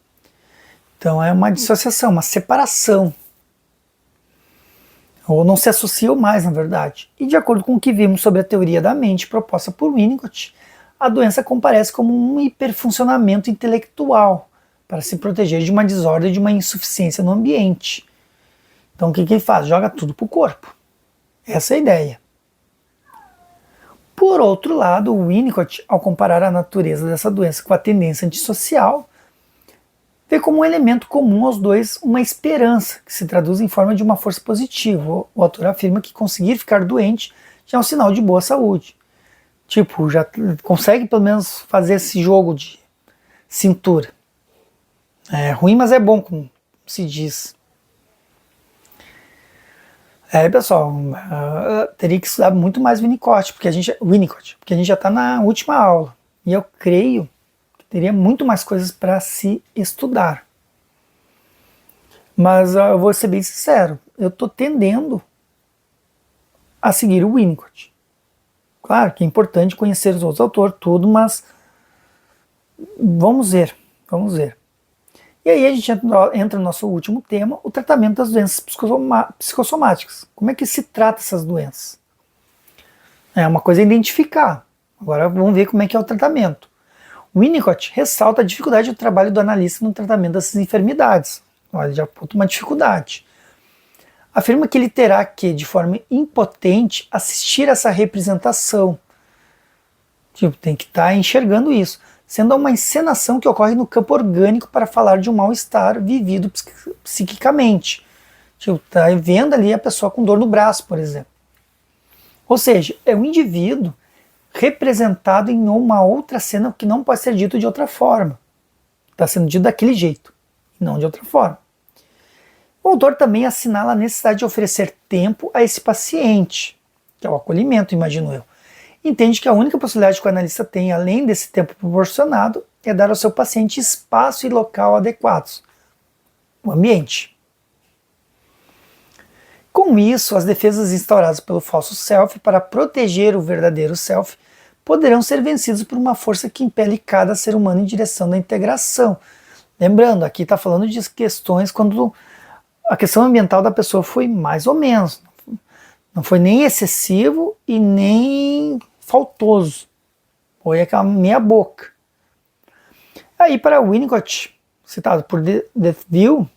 Então é uma dissociação, uma separação. Ou não se associam mais, na verdade. E de acordo com o que vimos sobre a teoria da mente proposta por Winnicott, a doença comparece como um hiperfuncionamento intelectual para se proteger de uma desordem, de uma insuficiência no ambiente. Então o que ele faz? Joga tudo para o corpo. Essa é a ideia. Por outro lado, o Winnicott, ao comparar a natureza dessa doença com a tendência antissocial, vê como um elemento comum aos dois uma esperança, que se traduz em forma de uma força positiva. O autor afirma que conseguir ficar doente já é um sinal de boa saúde. Tipo, já consegue pelo menos fazer esse jogo de cintura. É ruim, mas é bom, como se diz. Pessoal, teria que estudar muito mais Winnicott, porque a gente já está na última aula. E eu creio que teria muito mais coisas para se estudar. Mas eu vou ser bem sincero, eu estou tendendo a seguir o Winnicott. Claro que é importante conhecer os outros autores, tudo, mas vamos ver. E aí a gente entra no nosso último tema, o tratamento das doenças psicossomáticas. Como é que se trata essas doenças? É uma coisa a identificar. Agora vamos ver como é que é o tratamento. O Winnicott ressalta a dificuldade do trabalho do analista no tratamento dessas enfermidades. Olha, já aponta uma dificuldade. Afirma que ele terá que, de forma impotente, assistir a essa representação. Tipo, tem que estar enxergando isso, sendo uma encenação que ocorre no campo orgânico para falar de um mal-estar vivido psiquicamente. Tipo, tá vendo ali a pessoa com dor no braço, por exemplo. Ou seja, é um indivíduo representado em uma outra cena que não pode ser dito de outra forma. Está sendo dito daquele jeito, e não de outra forma. O autor também assinala a necessidade de oferecer tempo a esse paciente, que é o acolhimento, imagino eu. Entende que a única possibilidade que o analista tem, além desse tempo proporcionado, é dar ao seu paciente espaço e local adequados, o ambiente. Com isso, as defesas instauradas pelo falso self para proteger o verdadeiro self poderão ser vencidas por uma força que impele cada ser humano em direção da integração. Lembrando, aqui está falando de questões quando a questão ambiental da pessoa foi mais ou menos. Não foi nem excessivo e nem faltoso. Foi aquela meia boca. Aí para Winnicott, citado por Deauville,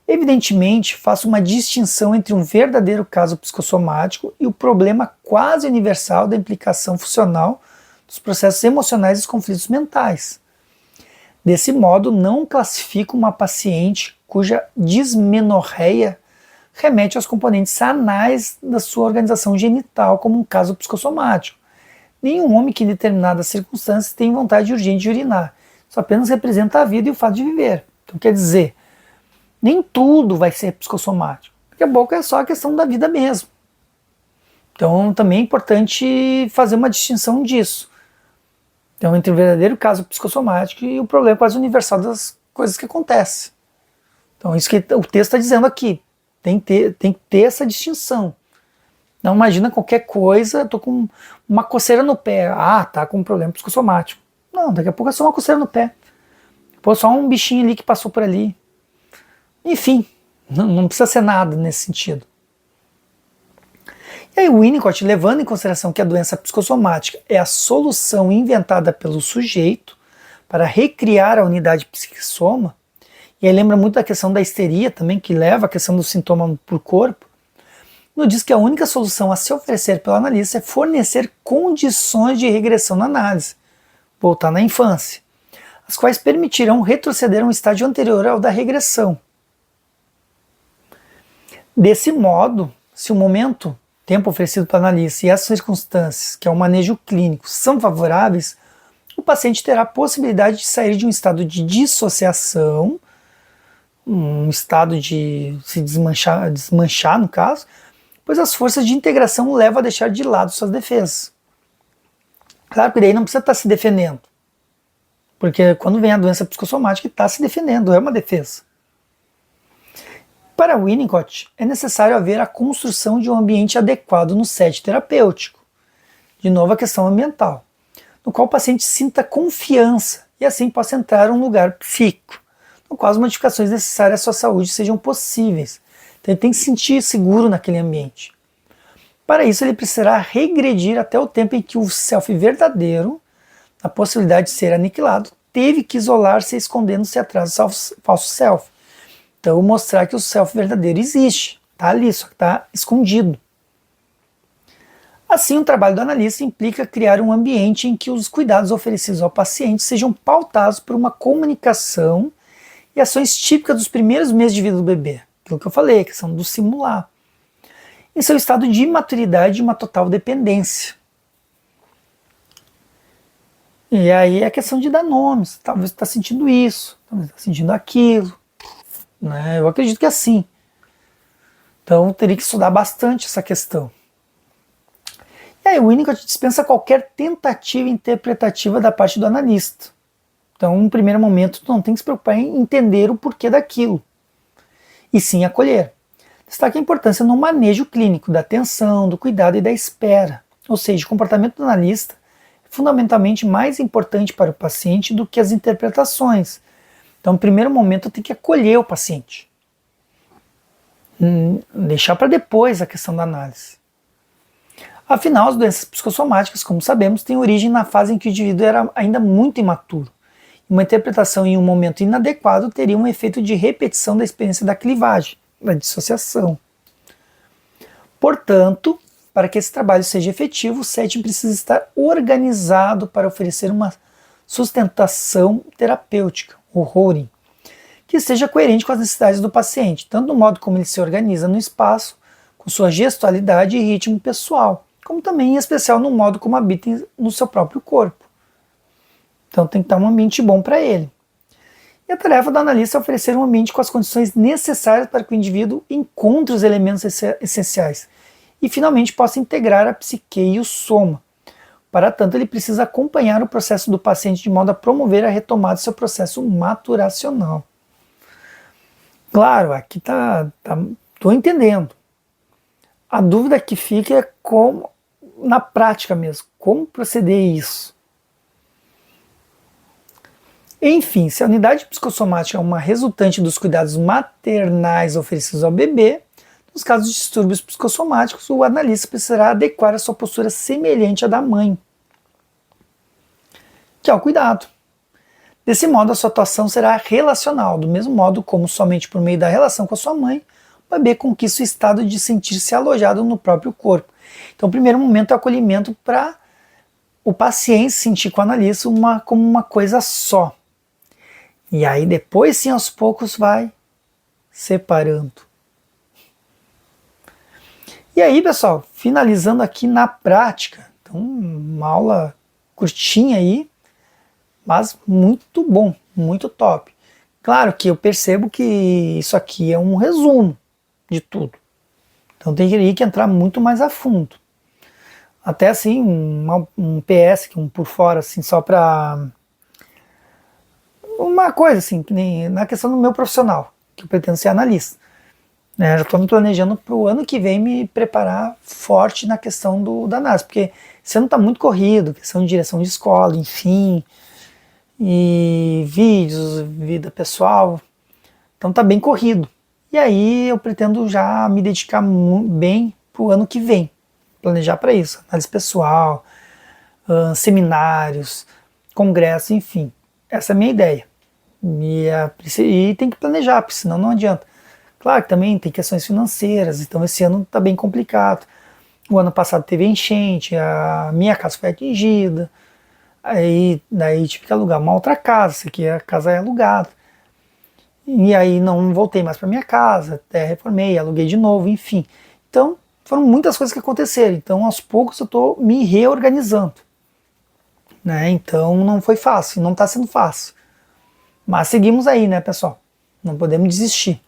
Evidentemente, faço uma distinção entre um verdadeiro caso psicossomático e o problema quase universal da implicação funcional dos processos emocionais e dos conflitos mentais. Desse modo, não classifico uma paciente cuja dismenorreia remete aos componentes anais da sua organização genital como um caso psicossomático. Nenhum homem que em determinadas circunstâncias tem vontade urgente de urinar. Isso apenas representa a vida e o fato de viver. Então quer dizer, nem tudo vai ser psicossomático. Daqui a pouco é só a questão da vida mesmo. Então também é importante fazer uma distinção disso. Então entre o verdadeiro caso psicossomático e o problema quase universal das coisas que acontecem. Então isso que o texto está dizendo aqui. Tem que ter essa distinção. Não imagina qualquer coisa, estou com uma coceira no pé. Ah, tá com um problema psicossomático. Não, daqui a pouco é só uma coceira no pé. Depois só um bichinho ali que passou por ali. Enfim, não precisa ser nada nesse sentido. E aí o Winnicott, levando em consideração que a doença psicossomática é a solução inventada pelo sujeito para recriar a unidade psiquissoma, e aí lembra muito da questão da histeria também, que leva a questão do sintoma por corpo, nos diz que a única solução a se oferecer pelo analista é fornecer condições de regressão na análise, voltar na infância, as quais permitirão retroceder a um estágio anterior ao da regressão. Desse modo, se o momento, tempo oferecido pelo analista e as circunstâncias, que é o manejo clínico, são favoráveis, o paciente terá a possibilidade de sair de um estado de dissociação, um estado de se desmanchar no caso, pois as forças de integração o levam a deixar de lado suas defesas. Claro que daí não precisa estar se defendendo, porque quando vem a doença psicossomática está se defendendo, é uma defesa. Para Winnicott, é necessário haver a construção de um ambiente adequado no set terapêutico, de novo a questão ambiental, no qual o paciente sinta confiança e assim possa entrar em um lugar psíquico, no qual as modificações necessárias à sua saúde sejam possíveis. Então ele tem que se sentir seguro naquele ambiente. Para isso ele precisará regredir até o tempo em que o self verdadeiro, na possibilidade de ser aniquilado, teve que isolar-se escondendo-se atrás do falso self. Então mostrar que o self verdadeiro existe, está ali, só que está escondido. Assim, o trabalho do analista implica criar um ambiente em que os cuidados oferecidos ao paciente sejam pautados por uma comunicação e ações típicas dos primeiros meses de vida do bebê. Aquilo que eu falei, a questão do simular. Em seu estado de imaturidade e uma total dependência. E aí é a questão de dar nomes. Talvez você está sentindo isso, talvez está sentindo aquilo. Né? Eu acredito que é assim. Então teria que estudar bastante essa questão. E aí o Winnicott dispensa qualquer tentativa interpretativa da parte do analista. Então, no primeiro momento, tu não tem que se preocupar em entender o porquê daquilo, e sim acolher. Destaca a importância no manejo clínico da atenção, do cuidado e da espera. Ou seja, o comportamento do analista é fundamentalmente mais importante para o paciente do que as interpretações. Então, no primeiro momento, tem que acolher o paciente. Deixar para depois a questão da análise. Afinal, as doenças psicossomáticas, como sabemos, têm origem na fase em que o indivíduo era ainda muito imaturo. Uma interpretação em um momento inadequado teria um efeito de repetição da experiência da clivagem, da dissociação. Portanto, para que esse trabalho seja efetivo, o setting precisa estar organizado para oferecer uma sustentação terapêutica, o holding, que seja coerente com as necessidades do paciente, tanto no modo como ele se organiza no espaço, com sua gestualidade e ritmo pessoal, como também, em especial, no modo como habita no seu próprio corpo. Então tem que estar um ambiente bom para ele. E a tarefa do analista é oferecer um ambiente com as condições necessárias para que o indivíduo encontre os elementos essenciais e finalmente possa integrar a psique e o soma. Para tanto, ele precisa acompanhar o processo do paciente de modo a promover a retomada do seu processo maturacional. Claro, aqui estou entendendo. A dúvida que fica é como, na prática mesmo, como proceder isso. Enfim, se a unidade psicossomática é uma resultante dos cuidados maternais oferecidos ao bebê, nos casos de distúrbios psicossomáticos, o analista precisará adequar a sua postura semelhante à da mãe, que é o cuidado. Desse modo, a sua atuação será relacional, do mesmo modo como somente por meio da relação com a sua mãe, o bebê conquista o estado de sentir-se alojado no próprio corpo. Então, o primeiro momento é o acolhimento para o paciente sentir com o analista como uma coisa só. E aí depois sim, aos poucos, vai separando. E aí, pessoal, finalizando aqui na prática. Então, uma aula curtinha aí, mas muito bom, muito top. Claro que eu percebo que isso aqui é um resumo de tudo. Então teria que entrar muito mais a fundo. Até assim, um PS, um por fora, assim, só para uma coisa assim, que nem na questão do meu profissional, que eu pretendo ser analista. Já estou me planejando para o ano que vem me preparar forte na questão da análise, porque esse ano está muito corrido, questão de direção de escola, enfim, e vídeos, vida pessoal, então está bem corrido. E aí eu pretendo já me dedicar bem para o ano que vem, planejar para isso, análise pessoal, seminários, congressos, enfim. Essa é a minha ideia. E tem que planejar, porque senão não adianta. Claro que também tem questões financeiras, então esse ano está bem complicado. O ano passado teve enchente, a minha casa foi atingida, daí tive que alugar uma outra casa, essa aqui a casa é alugada. E aí não voltei mais para minha casa, até reformei, aluguei de novo, enfim. Então foram muitas coisas que aconteceram, então aos poucos eu estou me reorganizando. Então não foi fácil, não está sendo fácil. Mas seguimos aí, né, pessoal? Não podemos desistir.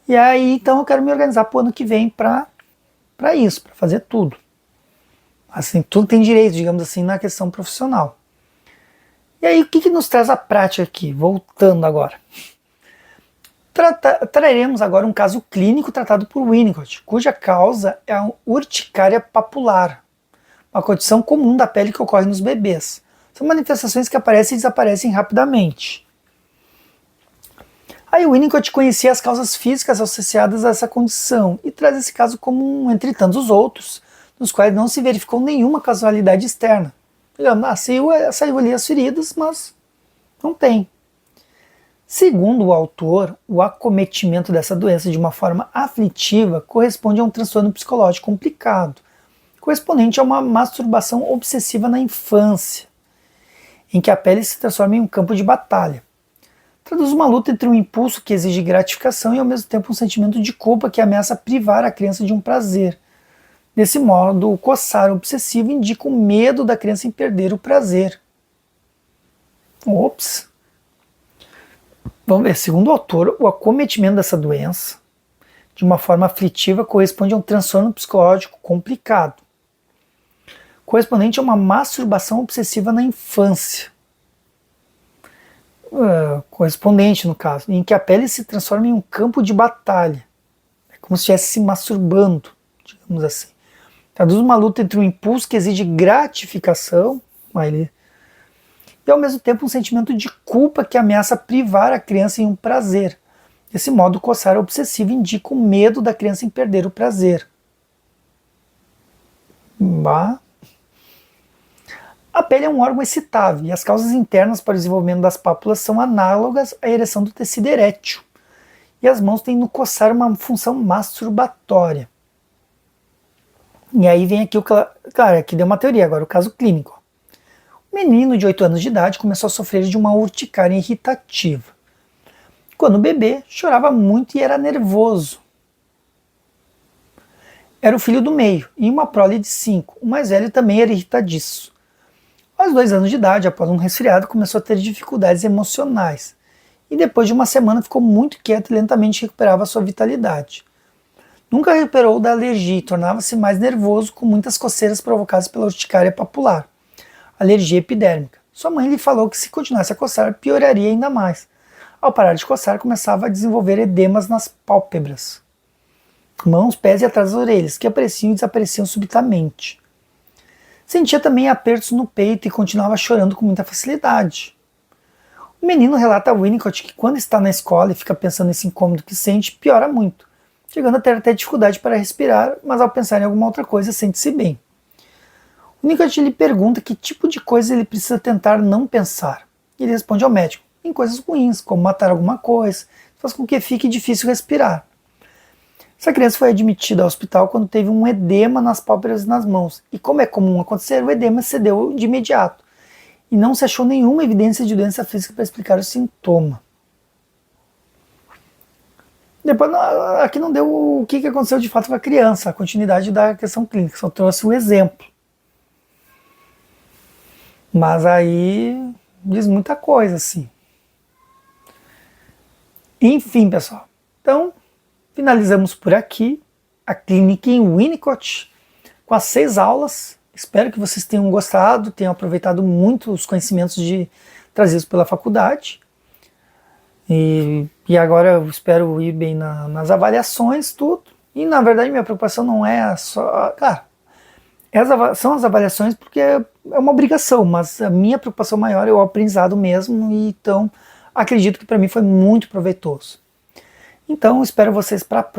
E aí, então eu quero me organizar para o ano que vem para isso, para fazer tudo. Assim, tudo tem direito, digamos assim, na questão profissional. E aí, o que nos traz a prática aqui? Voltando agora. Traremos agora um caso clínico tratado por Winnicott, cuja causa é a urticária papular, uma condição comum da pele que ocorre nos bebês. São manifestações que aparecem e desaparecem rapidamente. Aí o Winnicott conhecia as causas físicas associadas a essa condição e traz esse caso como um entre tantos outros, nos quais não se verificou nenhuma causalidade externa. Saiu ali as feridas, mas não tem. Segundo o autor, o acometimento dessa doença de uma forma aflitiva corresponde a um transtorno psicológico complicado, correspondente a uma masturbação obsessiva na infância, em que a pele se transforma em um campo de batalha. Traduz uma luta entre um impulso que exige gratificação e ao mesmo tempo um sentimento de culpa que ameaça privar a criança de um prazer. Desse modo, o coçar obsessivo indica o medo da criança em perder o prazer. Ops! Vamos ver, segundo o autor, o acometimento dessa doença, de uma forma aflitiva, corresponde a um transtorno psicológico complicado, correspondente a uma masturbação obsessiva na infância. Correspondente, no caso, em que a pele se transforma em um campo de batalha. É como se estivesse se masturbando, digamos assim. Traduz uma luta entre um impulso que exige gratificação, e ao mesmo tempo um sentimento de culpa que ameaça privar a criança em um prazer. Desse modo, o coçar obsessivo indica o medo da criança em perder o prazer. A pele é um órgão excitável e as causas internas para o desenvolvimento das pápulas são análogas à ereção do tecido erétil. E as mãos têm no coçar uma função masturbatória. E aí vem aqui claro, aqui deu uma teoria, agora o caso clínico. O menino de 8 anos de idade começou a sofrer de uma urticária irritativa. Quando bebê, chorava muito e era nervoso. Era o filho do meio e uma prole de 5. O mais velho também era irritadiço. Aos 2 anos de idade, após um resfriado, começou a ter dificuldades emocionais. E depois de uma semana ficou muito quieto e lentamente recuperava sua vitalidade. Nunca recuperou da alergia e tornava-se mais nervoso com muitas coceiras provocadas pela urticária papular, alergia epidérmica. Sua mãe lhe falou que se continuasse a coçar, pioraria ainda mais. Ao parar de coçar, começava a desenvolver edemas nas pálpebras, mãos, pés e atrás das orelhas, que apareciam e desapareciam subitamente. Sentia também apertos no peito e continuava chorando com muita facilidade. O menino relata a Winnicott que quando está na escola e fica pensando nesse incômodo que sente, piora muito, chegando a ter até dificuldade para respirar, mas ao pensar em alguma outra coisa, sente-se bem. Winnicott lhe pergunta que tipo de coisa ele precisa tentar não pensar, e ele responde ao médico em coisas ruins, como matar alguma coisa, faz com que fique difícil respirar. Essa criança foi admitida ao hospital quando teve um edema nas pálpebras e nas mãos, e como é comum acontecer, o edema cedeu de imediato, e não se achou nenhuma evidência de doença física para explicar o sintoma. Depois, aqui não deu o que aconteceu de fato com a criança, a continuidade da questão clínica, só trouxe o exemplo. Mas aí diz muita coisa, assim. Enfim, pessoal. Então, finalizamos por aqui a clínica em Winnicott com as 6 aulas. Espero que vocês tenham gostado, tenham aproveitado muito os conhecimentos trazidos pela faculdade. E agora eu espero ir bem nas avaliações, tudo. E na verdade minha preocupação não é só... Claro, são as avaliações porque é uma obrigação, mas a minha preocupação maior é o aprendizado mesmo, e então acredito que para mim foi muito proveitoso. Então espero vocês para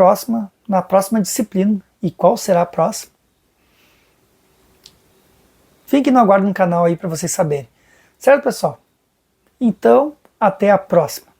na próxima disciplina. E qual será a próxima? Fiquem no aguardo no canal aí para vocês saberem. Certo, pessoal? Então, até a próxima.